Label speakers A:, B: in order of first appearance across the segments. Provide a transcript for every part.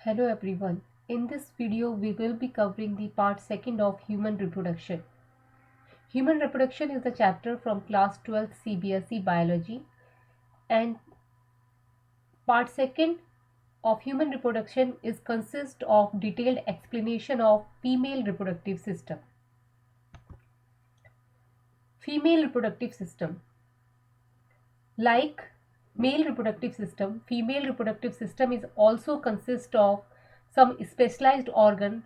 A: Hello everyone. In this video we will be covering the part second of human reproduction. Human reproduction is the chapter from class 12th CBSE biology, and part second of human reproduction is consist of detailed explanation of female reproductive system. Female reproductive system. Like male reproductive system, female reproductive system is also consist of some specialized organ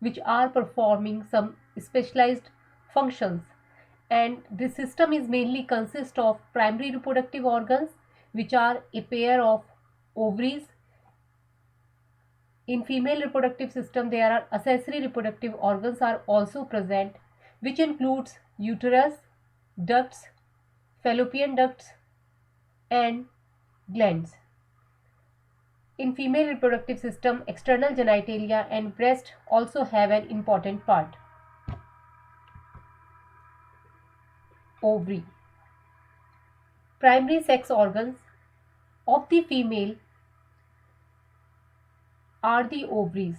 A: which are performing some specialized functions, and this system is mainly consist of primary reproductive organs which are a pair of ovaries. In female reproductive system there are accessory reproductive organs are also present, which includes uterus, ducts, fallopian ducts and glands. In female reproductive system, external genitalia and breast also have an important part. Ovary. Primary sex organs of the female are the ovaries.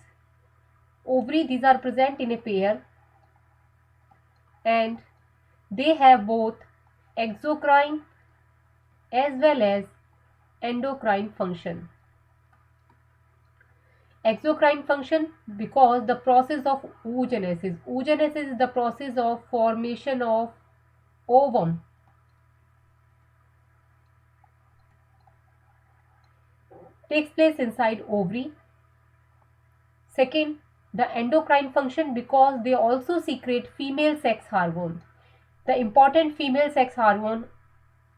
A: Ovary, these are present in a pair and they have both exocrine as well as endocrine function. Exocrine function because the process of oogenesis. Oogenesis is the process of formation of ovum takes place inside ovary. Second, the endocrine function because they also secrete female sex hormone. The important female sex hormone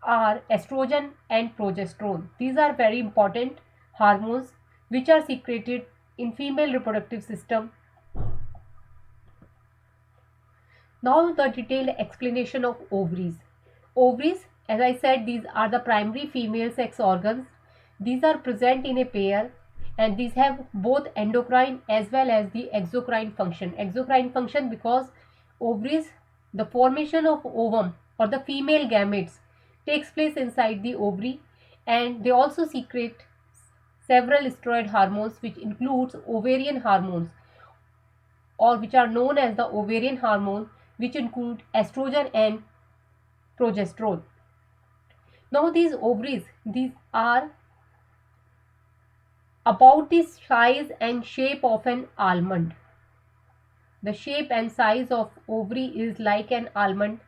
A: are estrogen and progesterone. These are very important hormones which are secreted in female reproductive system. Now the detailed explanation of ovaries. Ovaries, as I said, these are the primary female sex organs. These are present in a pair and these have both endocrine as well as the exocrine function. Exocrine function because ovaries, the formation of ovum or the female gametes takes place inside the ovary, and they also secrete several steroid hormones which includes ovarian hormones, or which are known as the ovarian hormone, which include estrogen and progesterone. Now these ovaries, these are about the size and shape of an almond. The shape and size of ovary is like an almond.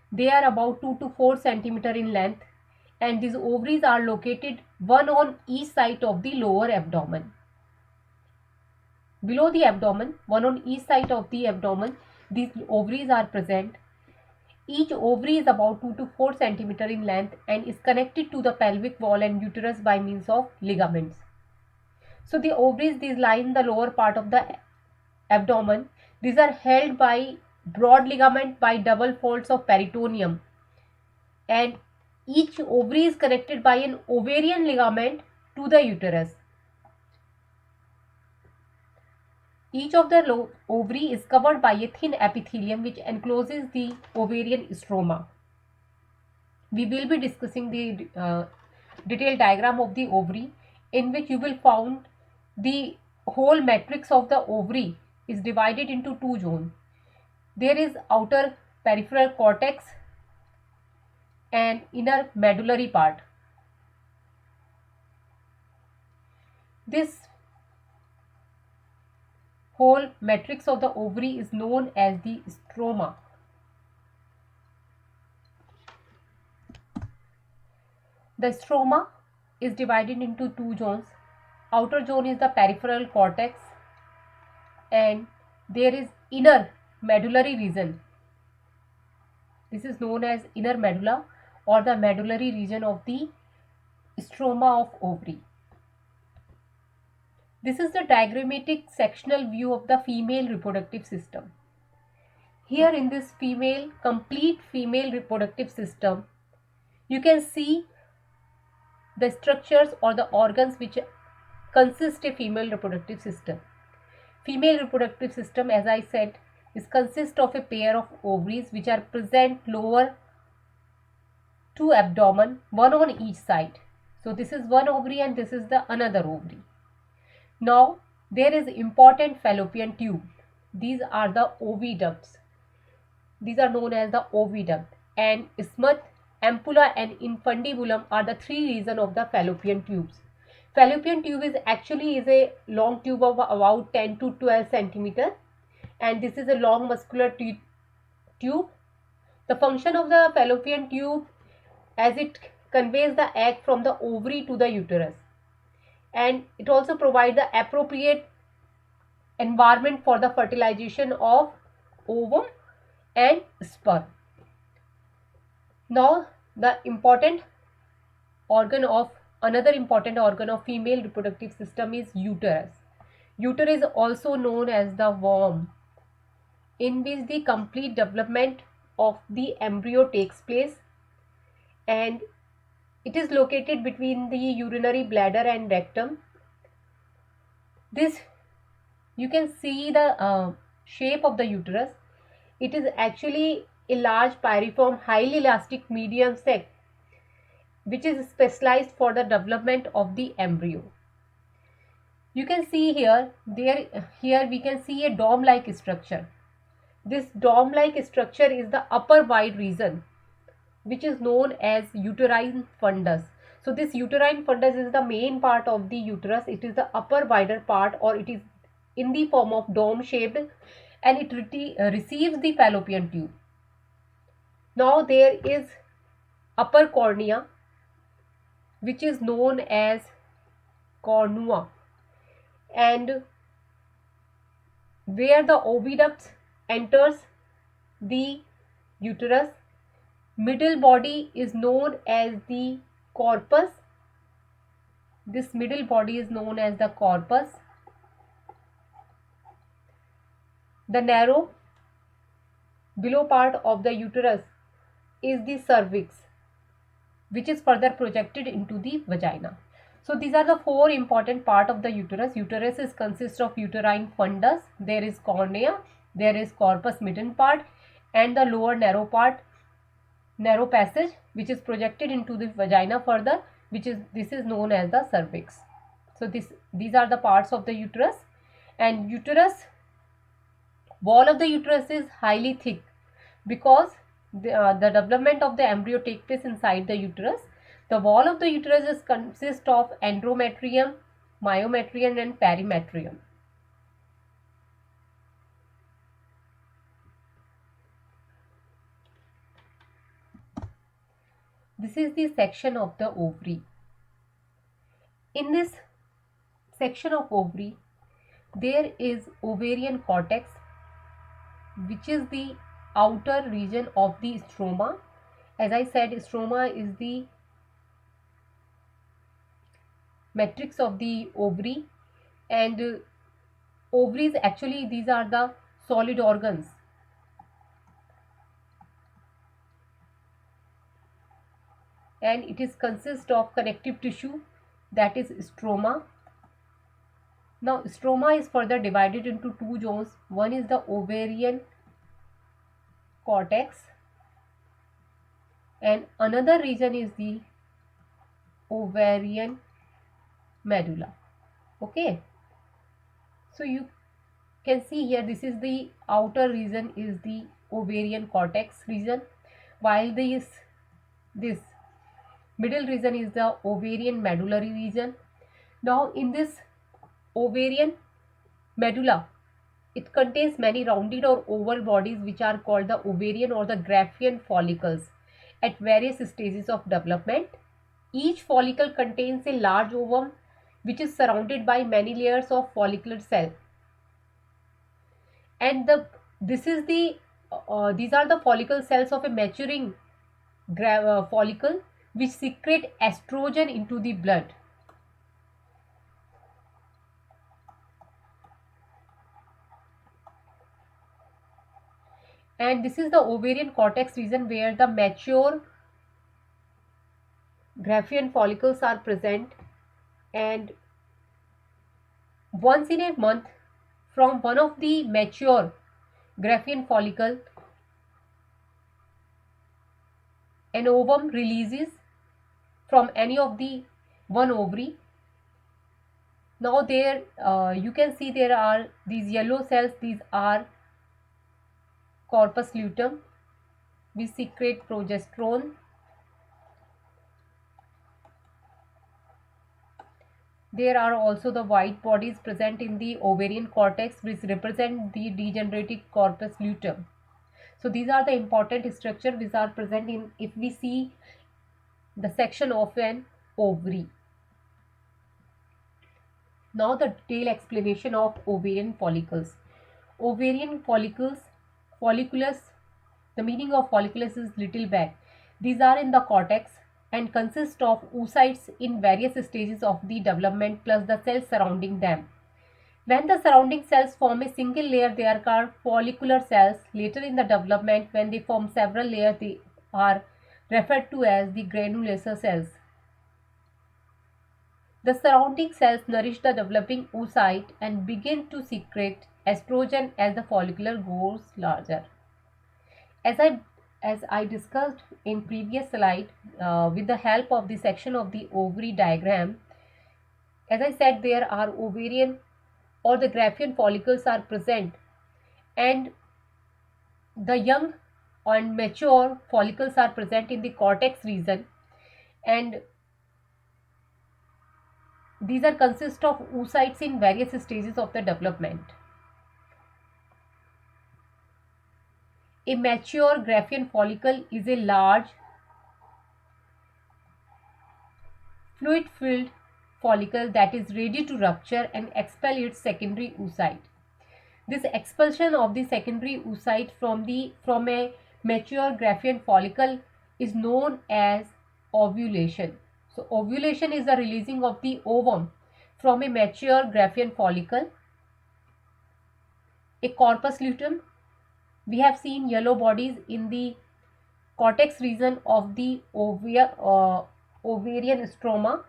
A: They are about 2 to 4 centimeter in length, and these ovaries are located one on each side of the lower abdomen. Below the abdomen, one on each side of the abdomen, these ovaries are present. Each ovary is about 2 to 4 centimeter in length and is connected to the pelvic wall and uterus by means of ligaments. So the ovaries, these lie in the lower part of the abdomen. These are held by broad ligament by double folds of peritoneum, and each ovary is connected by an ovarian ligament to the uterus. Each of the ovary is covered by a thin epithelium which encloses the ovarian stroma. We will be discussing the detailed diagram of the ovary, in which you will find the whole matrix of the ovary is divided into two zones. There is outer peripheral cortex and inner medullary part. This whole matrix of the ovary is known as the stroma. The stroma is divided into two zones. Outer zone is the peripheral cortex and there is inner medullary region. This is known as inner medulla or the medullary region of the stroma of ovary. This is the diagrammatic sectional view of the female reproductive system. Here in this complete female reproductive system, you can see the structures or the organs which consist a female reproductive system. Female reproductive system, as I said, is consist of a pair of ovaries which are present lower to abdomen, one on each side. So this is one ovary and this is the another ovary. Now There is important fallopian tube. These are the oviducts. These are known as the oviduct. And isthmus, ampulla and infundibulum are the three regions of the fallopian tubes. Fallopian tube is a long tube of about 10 to 12 centimeter, and this is a long muscular tube. The function of the fallopian tube, as it conveys the egg from the ovary to the uterus, and it also provides the appropriate environment for the fertilization of ovum and sperm. Now, the important organ of another important organ of female reproductive system is uterus. Uterus is also known as the womb, in which the complete development of the embryo takes place, and it is located between the urinary bladder and rectum. This, you can see the shape of the uterus. It is actually a large pyriform highly elastic medium sac which is specialized for the development of the embryo. You can see here we can see a dome like structure. This dome like structure is the upper wide region, which is known as uterine fundus. So this uterine fundus is the main part of the uterus. It is the upper wider part, or it is in the form of dome shaped, and it receives the fallopian tube. Now there is upper cornea, which is known as cornua, and where the oviduct enters the uterus. Middle body is known as the corpus. This middle body is known as the corpus. The narrow below part of the uterus is the cervix, which is further projected into the vagina. So these are the four important parts of the uterus. Uterus consists of uterine fundus, there is cornea, there is corpus midden part, and the lower narrow part, narrow passage, which is projected into the vagina further, this is known as the cervix. So these are the parts of the uterus. And wall of the uterus is highly thick because the development of the embryo takes place inside the uterus. The wall of the uterus consists of endometrium, myometrium and perimetrium. This is the section of the ovary. In this section of ovary, there is ovarian cortex, which is the outer region of the stroma. As I said, stroma is the matrix of the ovary, and ovaries, actually these are the solid organs, and it is consist of connective tissue, that is stroma. Now stroma is further divided into two zones. One is the ovarian cortex and another region is the ovarian medulla. Okay, so you can see here, this is the outer region is the ovarian cortex region, while this middle region is the ovarian medullary region. Now in this ovarian medulla, it contains many rounded or oval bodies which are called the ovarian or the Graafian follicles at various stages of development. Each follicle contains a large ovum which is surrounded by many layers of follicular cell. And these are the follicle cells of a maturing follicle which secrete estrogen into the blood. And this is the ovarian cortex region where the mature Graafian follicles are present, and once in a month from one of the mature Graafian follicle, an ovum releases from any of the one ovary, Now there you can see there are these yellow cells. These are corpus luteum which secrete progesterone. There are also the white bodies present in the ovarian cortex which represent the degenerated corpus luteum. So these are the important structures which are present in if we see the section of an ovary. Now the detailed explanation of ovarian follicles. Ovarian follicles, folliculus, the meaning of folliculus is little bag. These are in the cortex and consist of oocytes in various stages of the development plus the cells surrounding them. When the surrounding cells form a single layer, they are called follicular cells. Later in the development, when they form several layers, they are referred to as the granulosa cells. The surrounding cells nourish the developing oocyte and begin to secrete estrogen as the follicle grows larger. As I as I discussed in previous slide, with the help of the section of the ovary diagram, as I said, there are ovarian or the Graafian follicles are present, and the young and mature follicles are present in the cortex region, and these are consist of oocytes in various stages of the development. A mature Graafian follicle is a large fluid-filled follicle that is ready to rupture and expel its secondary oocyte. This expulsion of the secondary oocyte from a mature Graafian follicle is known as ovulation. So ovulation is the releasing of the ovum from a mature Graafian follicle. A corpus luteum. We have seen yellow bodies in the cortex region of the ovarian stroma,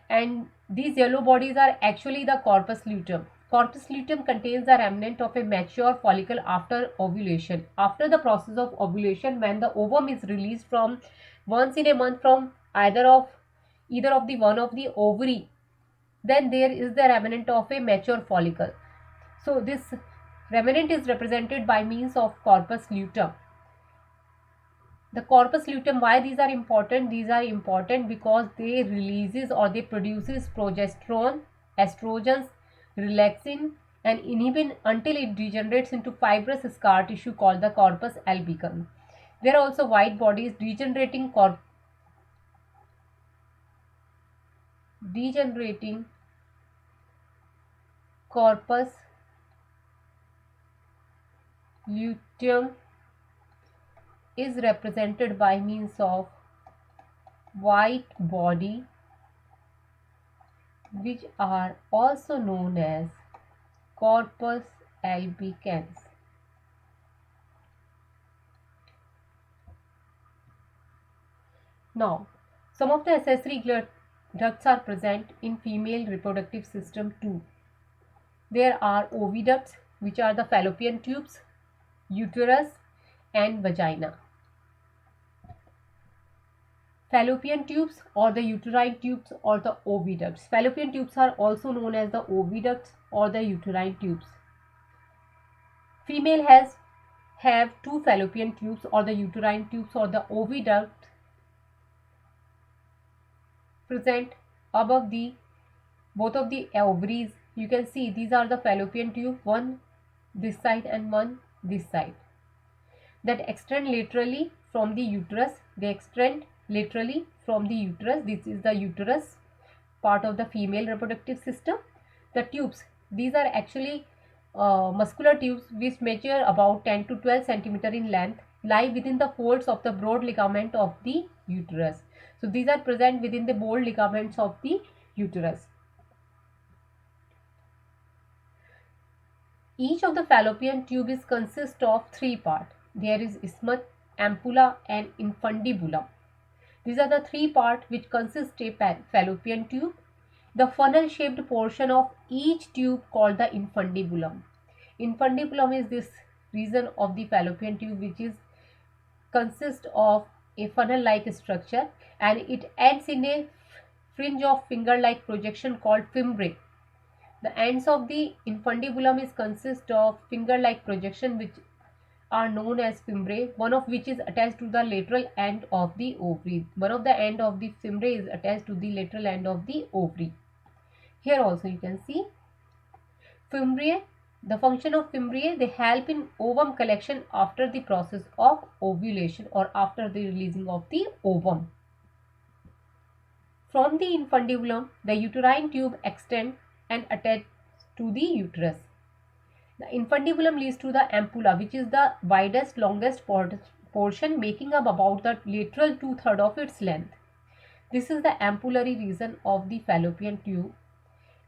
A: and these yellow bodies are actually the corpus luteum. Corpus luteum contains the remnant of a mature follicle after ovulation. After the process of ovulation, when the ovum is released from once in a month from either of the one of the ovary, then there is the remnant of a mature follicle. So this remnant is represented by means of corpus luteum. The corpus luteum, why these are important? These are important because they releases or they produces progesterone, estrogens, relaxin and inhibin until it degenerates into fibrous scar tissue called the corpus albicans. There are also white bodies degenerating corpus luteum is represented by means of white body, which are also known as corpus albicans. Now, some of the accessory ducts are present in female reproductive system too. There are oviducts, which are the fallopian tubes, uterus and vagina. Fallopian tubes or the uterine tubes or the oviducts. Fallopian tubes are also known as the oviducts or the uterine tubes. Female have two fallopian tubes or the uterine tubes or the oviduct present above the both of the ovaries. You can see these are the fallopian tube, one this side and one this side, that extend laterally from the uterus. They extend laterally from the uterus. This is the uterus part of the female reproductive system. The tubes, these are actually muscular tubes which measure about 10 to 12 centimeter in length, lie within the folds of the broad ligament of the uterus. So these are present within the broad ligaments of the uterus. Each of the fallopian tubes consists of three parts. There is isthmus, ampulla and infundibulum. These are the three parts which consist a fallopian tube. The funnel-shaped portion of each tube called the infundibulum. Infundibulum is this region of the fallopian tube which is consist of a funnel-like structure, and it ends in a fringe of finger-like projection called fimbriae. The ends of the infundibulum is consist of finger-like projection which are known as fimbriae, one of which is attached to the lateral end of the ovary. One of the end of the fimbriae is attached to the lateral end of the ovary. Here also you can see fimbriae. The function of fimbriae, they help in ovum collection after the process of ovulation or after the releasing of the ovum. From the infundibulum, the uterine tube extends and attaches to the uterus. The infundibulum leads to the ampulla, which is the widest, longest portion, making up about the lateral 2/3 of its length. This is the ampullary region of the fallopian tube,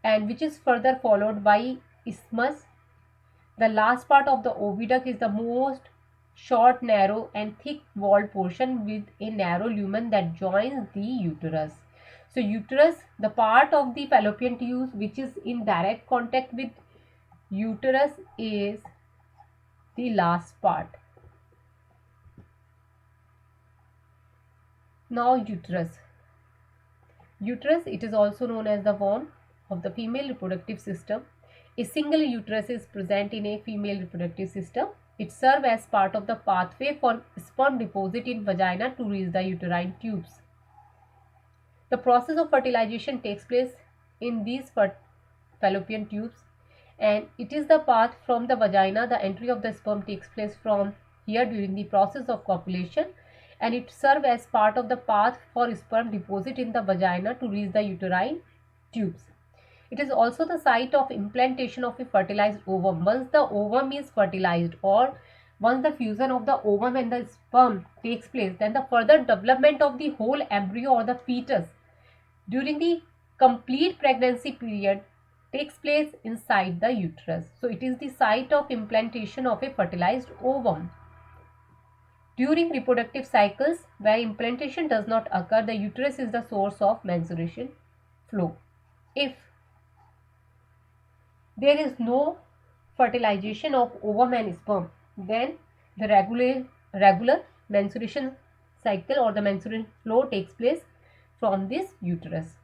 A: and which is further followed by isthmus. The last part of the oviduct is the most short, narrow, and thick-walled portion with a narrow lumen that joins the uterus. So, uterus, the part of the fallopian tubes which is in direct contact with uterus, is the last part. Now, uterus. Uterus, it is also known as the womb of the female reproductive system. A single uterus is present in a female reproductive system. It serves as part of the pathway for sperm deposit in vagina to reach the uterine tubes. The process of fertilization takes place in these fallopian tubes, and it is the path from the vagina. The entry of the sperm takes place from here during the process of copulation, and it serves as part of the path for sperm deposit in the vagina to reach the uterine tubes. It is also the site of implantation of a fertilized ovum. Once the ovum is fertilized, or once the fusion of the ovum and the sperm takes place, then the further development of the whole embryo or the fetus during the complete pregnancy period takes place inside the uterus. So it is the site of implantation of a fertilized ovum. During reproductive cycles where implantation does not occur, the uterus is the source of menstruation flow. If there is no fertilization of ovum and sperm, then the regular menstruation cycle or the menstruation flow takes place from this uterus.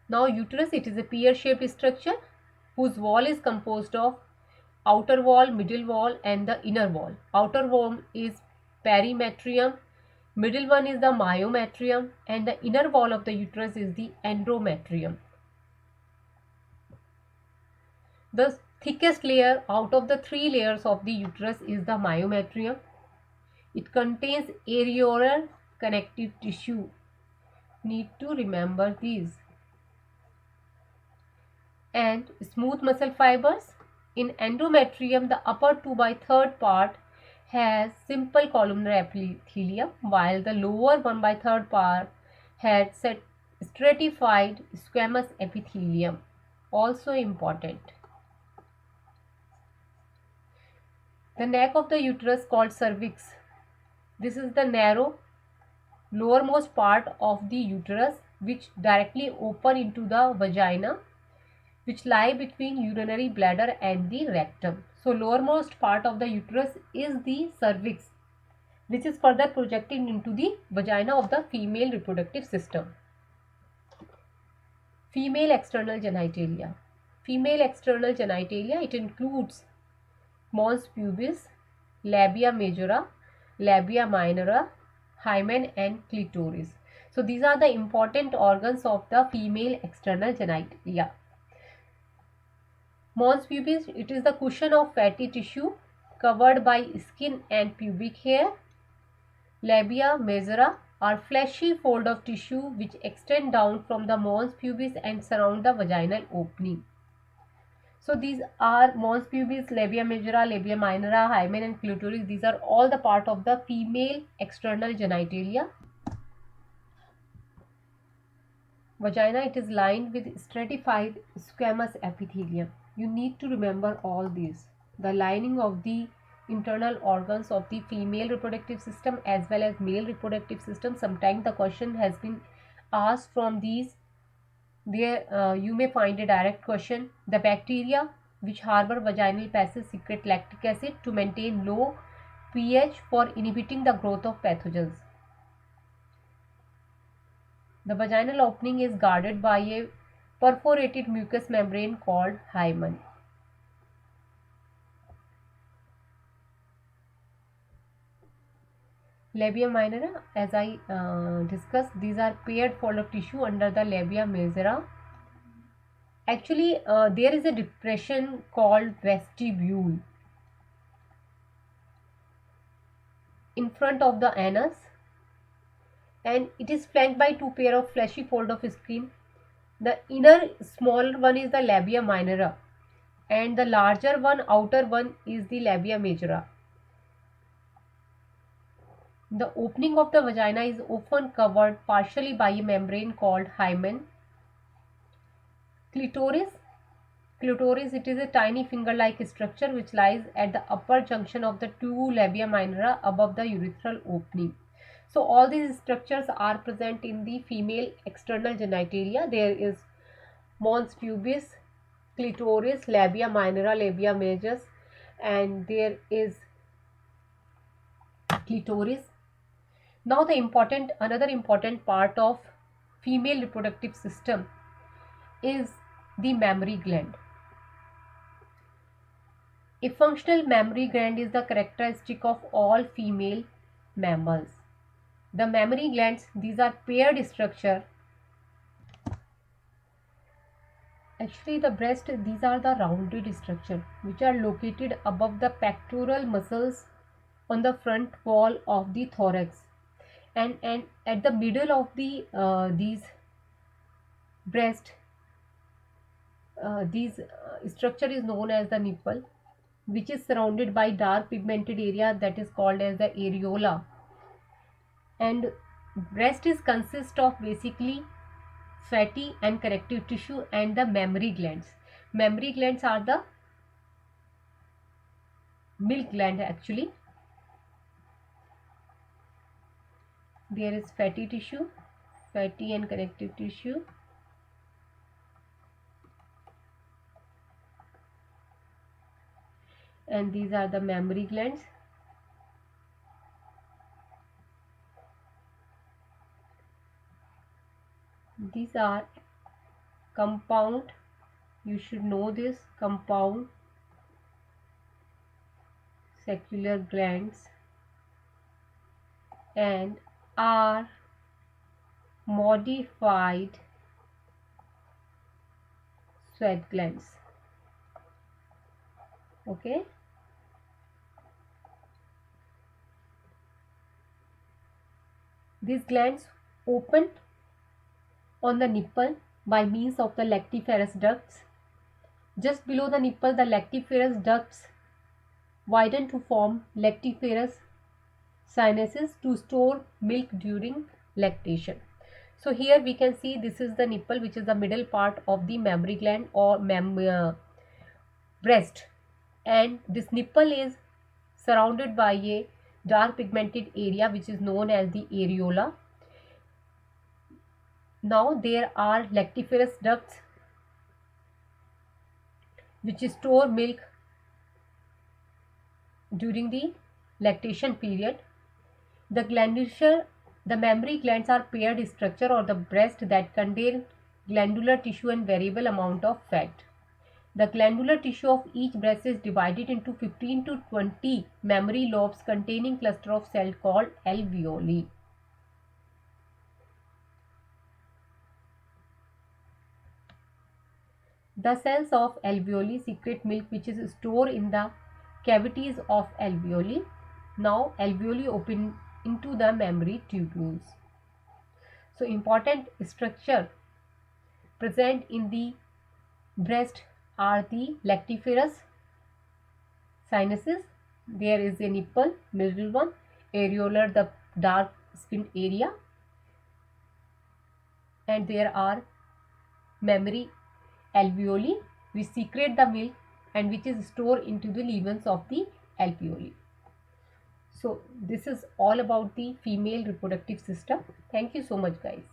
A: Now, uterus, it is a pear-shaped structure whose wall is composed of outer wall, middle wall, and the inner wall. Outer wall is perimetrium, middle one is the myometrium, and the inner wall of the uterus is the endometrium. The thickest layer out of the 3 layers of the uterus is the myometrium. It contains areolar connective tissue. Need to remember these. And smooth muscle fibers. In endometrium, the upper 2/3 part has simple columnar epithelium, while the lower 1/3 part had stratified squamous epithelium. Also important. The neck of the uterus called cervix. This is the narrow lowermost part of the uterus which directly open into the vagina, which lie between urinary bladder and the rectum. So lowermost part of the uterus is the cervix, which is further projected into the vagina of the female reproductive system. Female external genitalia. Female external genitalia, it includes mons pubis, labia majora, labia minora, hymen, and clitoris. So these are the important organs of the female external genitalia. Mons pubis, it is the cushion of fatty tissue covered by skin and pubic hair. Labia majora are fleshy fold of tissue which extend down from the mons pubis and surround the vaginal opening. So these are mons pubis, labia majora, labia minora, hymen, and clitoris. These are all the part of the female external genitalia. Vagina, it is lined with stratified squamous epithelium. You need to remember all these. The lining of the internal organs of the female reproductive system as well as male reproductive system. Sometimes the question has been asked from these. There you may find a direct question. The bacteria which harbor vaginal passages secrete lactic acid to maintain low pH for inhibiting the growth of pathogens. The vaginal opening is guarded by a perforated mucous membrane called hymen. Labia minora, as I discussed, these are paired fold of tissue under the labia majora. Actually, there is a depression called vestibule in front of the anus, and it is flanked by two pair of fleshy fold of skin. The inner smaller one is the labia minora, and the larger one, outer one, is the labia majora. The opening of the vagina is often covered partially by a membrane called hymen. Clitoris. Clitoris, it is a tiny finger-like structure which lies at the upper junction of the two labia minora above the urethral opening. So all these structures are present in the female external genitalia. There is mons pubis, clitoris, labia minora, labia major, and there is clitoris. Now another important part of female reproductive system is the mammary gland. A functional mammary gland is the characteristic of all female mammals. The mammary glands, these are paired structure. Actually, the breast, these are the rounded structure which are located above the pectoral muscles on the front wall of the thorax, and at the middle of the these breast, these structure is known as the nipple, which is surrounded by dark pigmented area that is called as the areola. And breast is consist of basically fatty and connective tissue and the mammary glands. Mammary glands are the milk gland actually. There is fatty tissue, fatty and connective tissue, and these are the mammary glands. These are compound, you should know this, compound saccular glands, and are modified sweat glands. Okay. These glands open on the nipple by means of the lactiferous ducts. Just below the nipple, the lactiferous ducts widen to form lactiferous sinuses to store milk during lactation. So here we can see this is the nipple, which is the middle part of the mammary gland or breast, and this nipple is surrounded by a dark pigmented area which is known as the areola. Now there are lactiferous ducts which store milk during the lactation period. The mammary glands are paired structure or the breast that contain glandular tissue and variable amount of fat. The glandular tissue of each breast is divided into 15 to 20 mammary lobes containing cluster of cells called alveoli. The cells of alveoli secrete milk which is stored in the cavities of alveoli. Now alveoli open into the mammary tubules. So important structure present in the breast are the lactiferous sinuses. There is a nipple, middle one, areolar, the dark skin area, and there are mammary alveoli which secrete the milk and which is stored into the lemens of the alveoli. So this is all about the female reproductive system. Thank you so much, guys.